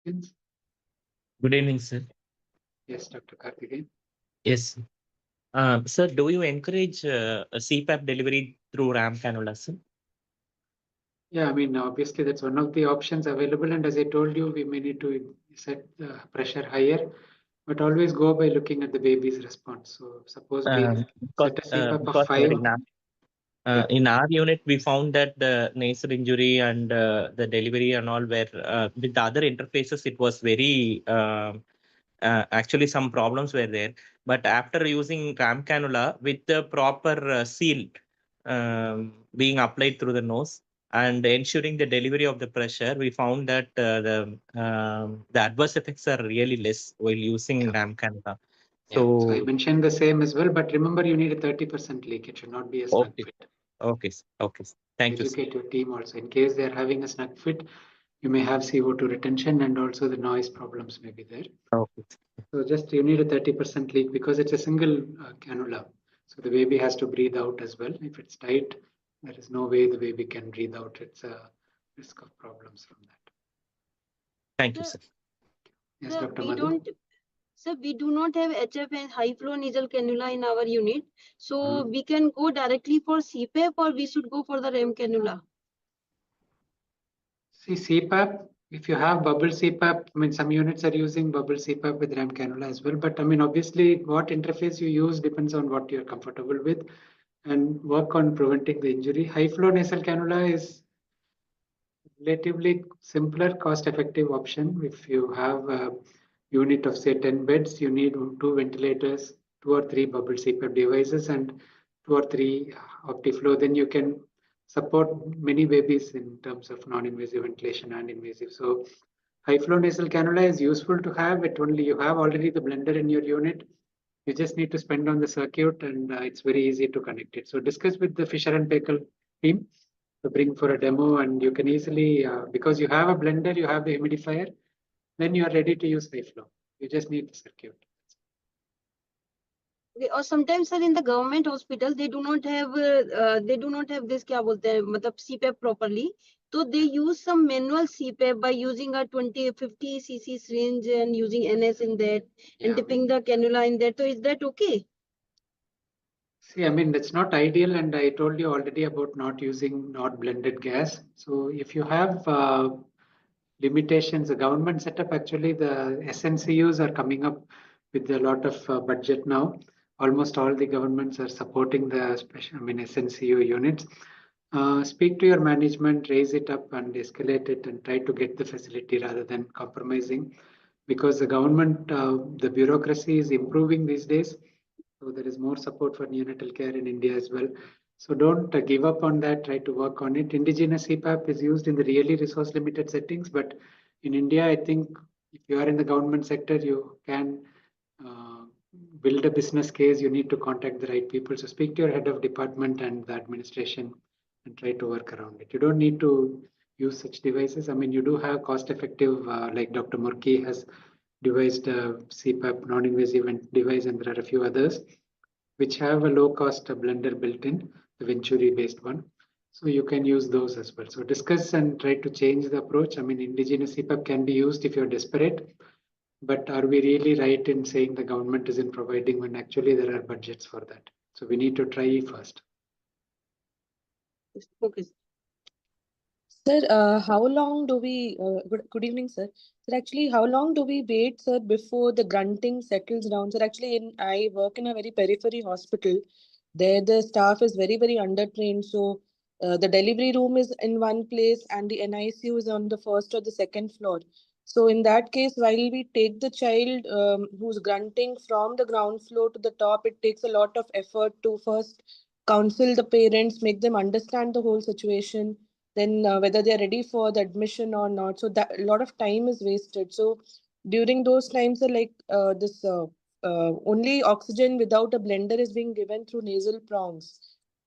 Yes, Good evening, sir. Dr. Karthikeyan. Yes. Sir, do you encourage a CPAP delivery through RAM cannula, sir? Yeah, I mean, obviously that's one of the options available. And as I told you, we may need to set the pressure higher, but always go by looking at the baby's response. So suppose we Because set a CPAP of because 5. Yeah, in our unit we found that the nasal injury and the delivery and all were with the other interfaces it was very actually some problems were there. But after using RAM cannula with the proper seal being applied through the nose and ensuring the delivery of the pressure, we found that the adverse effects are really less while using yeah, RAM cannula. yeah. So I So mentioned the same as well, but remember you need a 30% leak. It should not be a snug okay, fit. okay, okay. Thank you, sir. Educate your team also. In case they're having a snug fit, you may have CO2 retention and also the noise problems may be there. Okay. So just you need a 30% leak because it's a single cannula. So the baby has to breathe out as well. If it's tight, there is no way the baby can breathe out. It's a risk of problems from that. Thank you, Sir, sir. Yes, sir, Dr. we Madhu. don't, sir, we do not have HF and high flow nasal cannula in our unit. So Mhm. we can go directly for CPAP or we should go for the RAM cannula. See, CPAP, if you have bubble CPAP, I mean, some units are using bubble CPAP with RAM cannula as well. But I mean, obviously, what interface you use depends on what you're comfortable with and work on preventing the injury. High flow nasal cannula is relatively simpler, cost-effective option. If you have a unit of say 10 beds, you need 2 ventilators, 2 or 3 bubble CPAP devices, and 2 or 3 OptiFlow. Then you can support many babies in terms of non-invasive ventilation and invasive. So high flow nasal cannula is useful to have. It only you have already the blender in your unit. You just need to spend on the circuit, and it's very easy to connect it. So discuss with the Fisher and Paykel team to bring for a demo, and you can easily because you have a blender, you have the humidifier, then you are ready to use high flow. You just need the circuit. Okay, or sometimes, sir, in the government hospital, they do not have this क्या बोलते हैं मतलब CPAP properly. So they use some manual CPAP by using a 50 cc syringe and using NS in that and Yeah, dipping the cannula in that. So is that okay? see, I mean, that's not ideal, and I told you already about not using not blended gas. So if you have limitations, the government setup actually the SNCUs are coming up with a lot of budget now. Almost all the governments are supporting the special, I mean, SNCU units. Speak to your management, raise it up and escalate it and try to get the facility rather than compromising because the government, the bureaucracy is improving these days. So there is more support for neonatal care in India as well. So don't give up on that. Try to work on it. Indigenous CPAP is used in the really resource limited settings, but in India, I think if you are in the government sector, you can uh, build a business case. You need to contact the right people. So speak to your head of department and the administration and try to work around it. You don't need to use such devices. I mean, you do have cost effective, like Dr. Murki has devised a CPAP non-invasive device, and there are a few others which have a low-cost blender built in, the Venturi-based one. So you can use those as well. So discuss and try to change the approach. I mean, indigenous CPAP can be used if you're desperate, but are we really right in saying the government isn't providing when actually there are budgets for that? So we need to try first. Okay. Sir, how long do we, good evening, sir. Sir, actually, how long do we wait, sir, before the grunting settles down? Sir, actually, I work in a very periphery hospital. There, the staff is very, very undertrained. So, the delivery room is in one place and the NICU is on the first or the second floor. So, in that case, while we take the child who's grunting from the ground floor to the top, it takes a lot of effort to first counsel the parents, make them understand the whole situation, then whether they are ready for the admission or not. So that a lot of time is wasted. So during those times, like this only oxygen without a blender is being given through nasal prongs.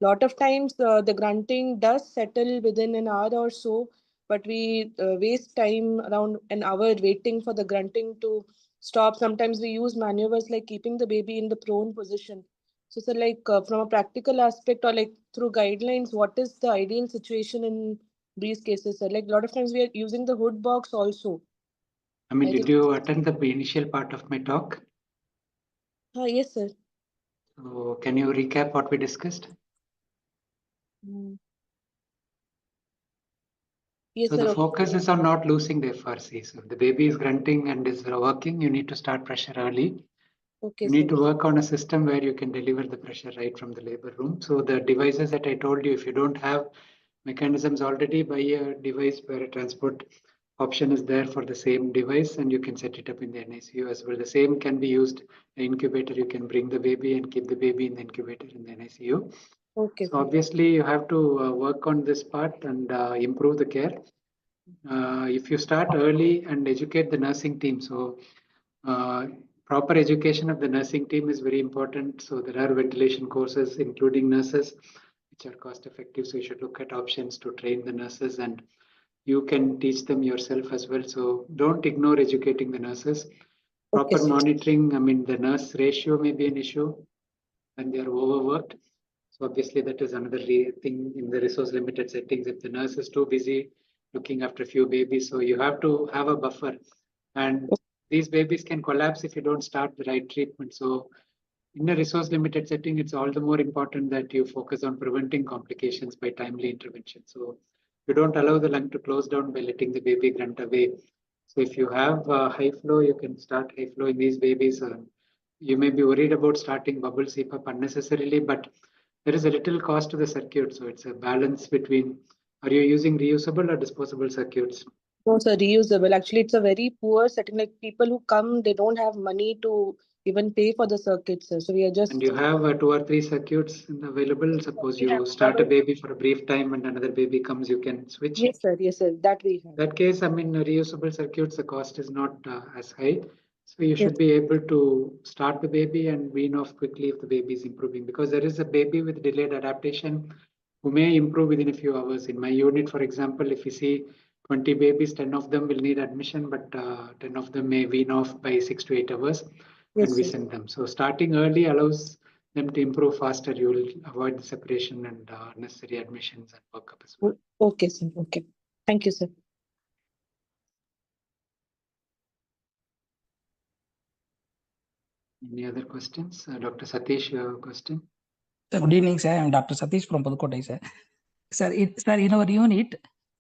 Lot of times the grunting does settle within an hour or so, but we waste time around an hour waiting for the grunting to stop. Sometimes we use maneuvers like keeping the baby in the prone position. So, sir, like from a practical aspect or like through guidelines, what is the ideal situation in these cases, sir? Like a lot of times we are using the hood box also. I mean, I did did. you attend the initial part of my talk? Yes, sir. So can you recap what we discussed? Yes, So sir. the Okay. focus is on not losing the FRC. So if the baby is grunting and is working, you need to start pressure early. Okay, You need sir. to work on a system where you can deliver the pressure right from the labor room. So the devices that I told you, if you don't have mechanisms already, buy a device where a transport option is there for the same device, and you can set it up in the NICU as well. The same can be used the incubator. You can bring the baby and keep the baby in the incubator in the NICU. Okay, So sir. obviously you have to work on this part and improve the care. If you start early and educate the nursing team, so proper education of the nursing team is very important. So there are ventilation courses, including nurses, which are cost effective. So you should look at options to train the nurses, and you can teach them yourself as well. So don't ignore educating the nurses. Okay, Proper sir. monitoring, I mean, the nurse ratio may be an issue when they are overworked. So obviously that is another thing in the resource limited settings. If the nurse is too busy looking after a few babies, so you have to have a buffer. And these babies can collapse if you don't start the right treatment. So in a resource limited setting, it's all the more important that you focus on preventing complications by timely intervention. So you don't allow the lung to close down by letting the baby grunt away. So if you have high flow, you can start high flow in these babies. You may be worried about starting bubble CPAP unnecessarily, but there is a little cost to the circuit. So it's a balance between, are you using reusable or disposable circuits? No, sir, reusable. Actually, it's a very poor setting. Like people who come, they don't have money to even pay for the circuit, sir. So we are just. And you have 2 or 3 circuits available. Suppose We have you start a double. baby for a brief time and another baby comes, you can switch. Yes, sir. Yes, sir. That we have. That case, I mean, reusable circuits, the cost is not as high. So you Yes. should be able to start the baby and wean off quickly if the baby is improving, because there is a baby with delayed adaptation who may improve within a few hours. In my unit, for example, if you see 20 babies, 10 of them will need admission, but 10 of them may wean off by 6 to 8 hours, Yes, and we sir. send them. So starting early allows them to improve faster. You will avoid the separation and necessary admissions and workup as well. Okay, sir. Okay. Thank you, sir. Any other questions? Dr. Satish, you have a question? Sir, good evening, sir. I am Dr. Satish from Pudukkottai, sir. Sir, in our unit,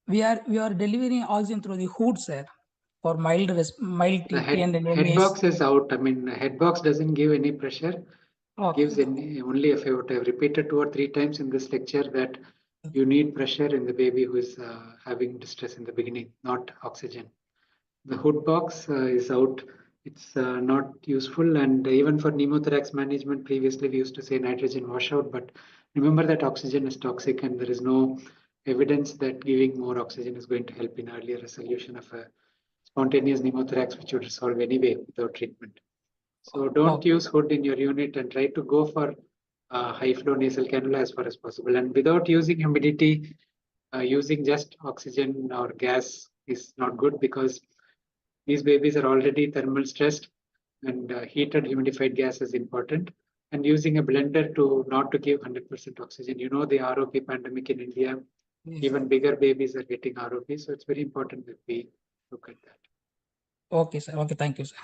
we are delivering oxygen through the hood, sir, for mild The TP and head NMS. box is out. I mean, head box doesn't give any pressure. It gives only a favor. I've repeated 2 or 3 times in this lecture that you need pressure in the baby who is having distress in the beginning, not oxygen. The hood box is out. It's not useful. And even for pneumothorax management, previously we used to say nitrogen washout, but remember that oxygen is toxic and there is no evidence that giving more oxygen is going to help in earlier resolution of a spontaneous pneumothorax, which would resolve anyway without treatment. So don't use hood in your unit and try to go for high flow nasal cannula as far as possible. And without using humidity, using just oxygen or gas is not good, because these babies are already thermal stressed, and heated humidified gas is important. And using a blender to not to give 100% oxygen. You know, the ROP pandemic in India, even bigger babies are getting ROP. So it's very important that we look at that. Okay, sir. Okay, thank you, sir.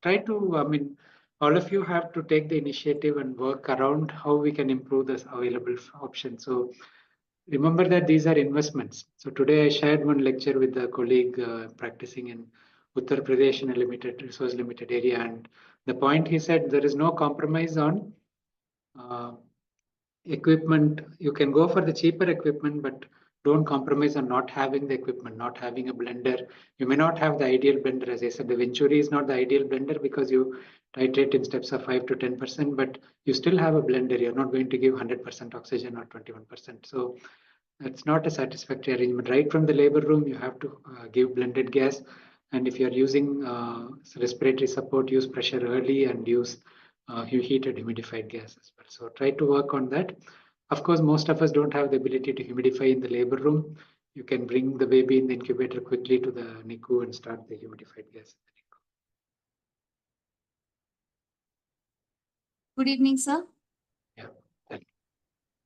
Try to, I mean, all of you have to take the initiative and work around how we can improve this available option. So remember that these are investments. So today I shared one lecture with a colleague practicing in Uttar Pradesh in a limited resource limited area, and the point he said, there is no compromise on equipment. You can go for the cheaper equipment, but don't compromise on not having the equipment, not having a blender. You may not have the ideal blender. As I said, the Venturi is not the ideal blender because you titrate in steps of 5 to 10%, but you still have a blender. You're not going to give 100% oxygen or 21%. So that's not a satisfactory arrangement. Right from the labor room, you have to give blended gas. And if you're using respiratory support, use pressure early and use heated humidified gas as well. So try to work on that. Of course, most of us don't have the ability to humidify in the labor room. You can bring the baby in the incubator quickly to the NICU and start the humidified gas. Good evening, sir. Yeah.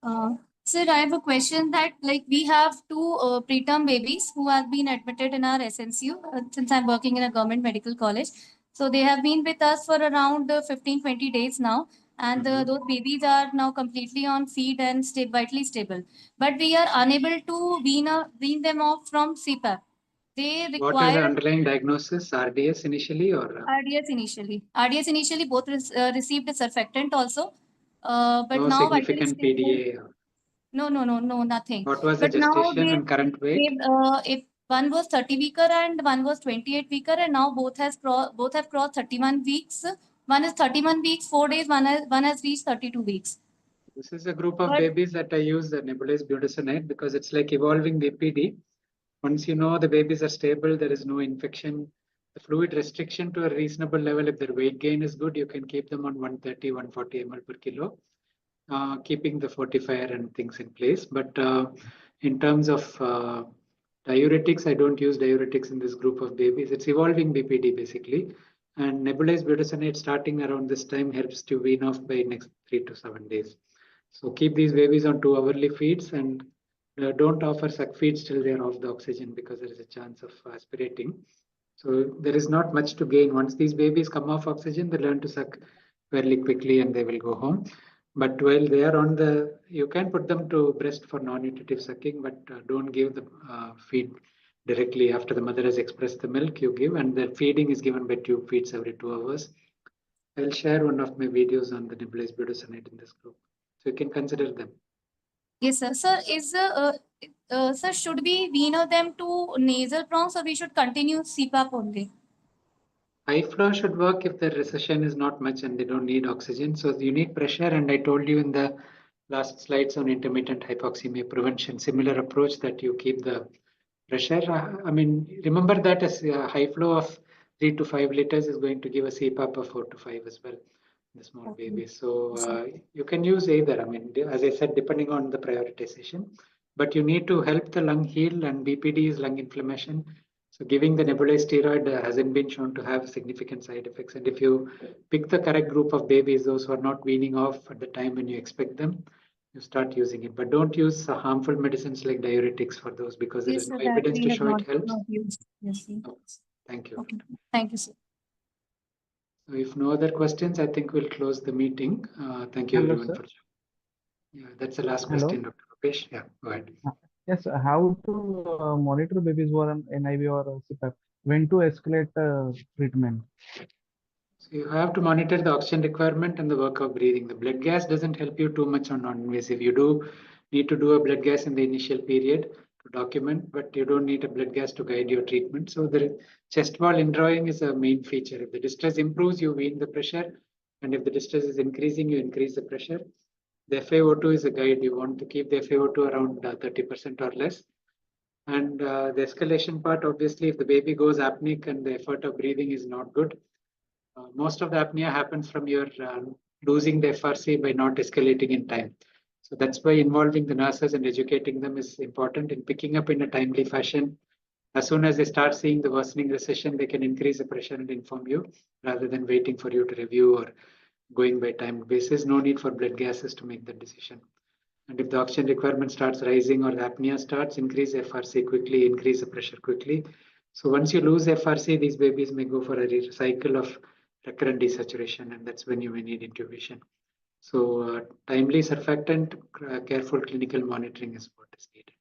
Uh, Sir, I have a question that like we have two preterm babies who have been admitted in our SNCU since I'm working in a government medical college. So they have been with us for around 15-20 days now. And those babies are now completely on feed and vitally stable. But we are unable to wean them off from CPAP. They What is the require underlying diagnosis? RDS initially or? RDS initially. RDS initially both received a surfactant also. But No now significant PDA. no, nothing. What was the But now gestation and current weight? if one was 30 weeker and one was 28 weeker, and now both have crossed 31 weeks. One is 31 weeks, 4 days. One has reached 32 weeks. This is a group of But- babies that I use the nebulized budesonide because it's like evolving BPD. Once you know the babies are stable, there is no infection. The fluid restriction to a reasonable level, if their weight gain is good, you can keep them on 130, 140 ml per kilo, keeping the fortifier and things in place. But in terms of diuretics, I don't use diuretics in this group of babies. It's evolving BPD basically. And nebulized budesonide starting around this time helps to wean off by next 3 to 7 days. So keep these babies on 2 hourly feeds and don't offer suck feeds till they're off the oxygen because there is a chance of aspirating. So there is not much to gain. Once these babies come off oxygen, they learn to suck fairly quickly and they will go home. But while they are on you can put them to breast for non-nutritive sucking, but don't give the feed directly after the mother has expressed the milk you give, and the feeding is given by tube feeds every 2 hours. I'll share one of my videos on the nebulized budesonide in this group. So you can consider them. Yes, sir. Sir, should we wean them to nasal prongs or we should continue CPAP only? High flow should work if the recession is not much and they don't need oxygen. So you need pressure, and I told you in the last slides on intermittent hypoxemia prevention, similar approach that you keep the pressure. I mean, remember that as a high flow of 3 to 5 liters is going to give a CPAP of 4 to 5 as well, the small babies. So you can use either. I mean, as I said, depending on the prioritization, but you need to help the lung heal, and BPD is lung inflammation. So giving the nebulized steroid hasn't been shown to have significant side effects. And if you pick the correct group of babies, those who are not weaning off at the time when you expect them, you start using it. But don't use harmful medicines like diuretics for those because there is no evidence to show it helps. Yes, sir. Oh, thank you. Okay. Thank you, sir. So if no other questions, I think we'll close the meeting. Thank you Hello, everyone sir. for joining. Yeah, that's the last Hello. question, Dr. Rupesh. Yeah, go ahead. Yes, how to monitor babies who are on NIV or CPAP? When to escalate treatment? So you have to monitor the oxygen requirement and the work of breathing. The blood gas doesn't help you too much on non-invasive. You do need to do a blood gas in the initial period to document, but you don't need a blood gas to guide your treatment. So the chest wall indrawing is a main feature. If the distress improves, you wean the pressure. And if the distress is increasing, you increase the pressure. The FiO2 is a guide. You want to keep the FiO2 around 30% or less. And the escalation part, obviously, if the baby goes apneic and the effort of breathing is not good, most of the apnea happens from your losing the FRC by not escalating in time. So that's why involving the nurses and educating them is important in picking up in a timely fashion. As soon as they start seeing the worsening recession, they can increase the pressure and inform you rather than waiting for you to review or going by time basis. No need for blood gases to make that decision. And if the oxygen requirement starts rising or the apnea starts, increase FRC quickly, increase the pressure quickly. So once you lose FRC, these babies may go for a cycle of recurrent desaturation, and that's when you may need intubation. So timely surfactant, careful clinical monitoring is what is needed.